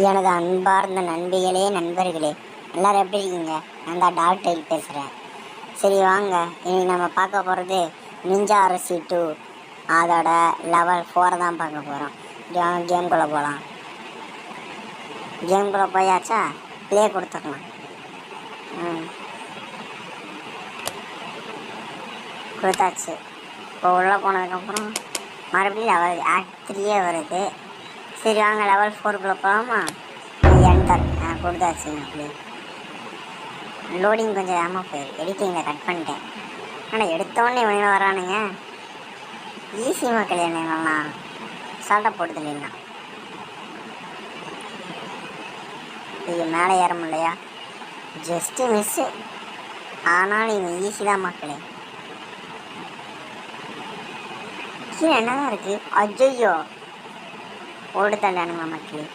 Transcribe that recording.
எனது அன்பார்ந்த நண்பிகளே நண்பர்களே, எல்லோரும் எப்படி இருக்கீங்க? நான் தான் டாக்டர் பேசுகிறேன். சரி வாங்க, இன்னைக்கு நம்ம பார்க்க போகிறது நிஞ்சா RC2 அதோட லெவல் 4 தான் பார்க்க போகிறோம். கேம்குள்ளே போகலாம். கேம்குள்ளே போயாச்சா? ப்ளே கொடுத்துக்கலாம். கொடுத்தாச்சு. இப்போ உள்ளே போனதுக்கப்புறம் மறுபடியும் லெவல் ஆக்ட் 3 வருது. சரி வாங்க லெவல் 4குள்ளே போகலாமா? என்டர் கொடுத்தாச்சு. அப்படி லோடிங் கொஞ்சம் ஏமா போயிரு. எடிட்டிங்கில் கட் பண்ணிட்டேன். ஆனால் எடுத்தோடனே இவங்க வரானுங்க. ஈஸி மக்கள் என்னென்னலாம் சால்ட்டாக போடுது இல்லைன்னா இது மேலே ஏற முடியலையா? Just miss. ஆனால் இவன் ஈஸி தான் மக்களே. கீழே என்னதான் இருக்குது? அஜய்யோ ஓடு தள்ளானுங்க மக்களே.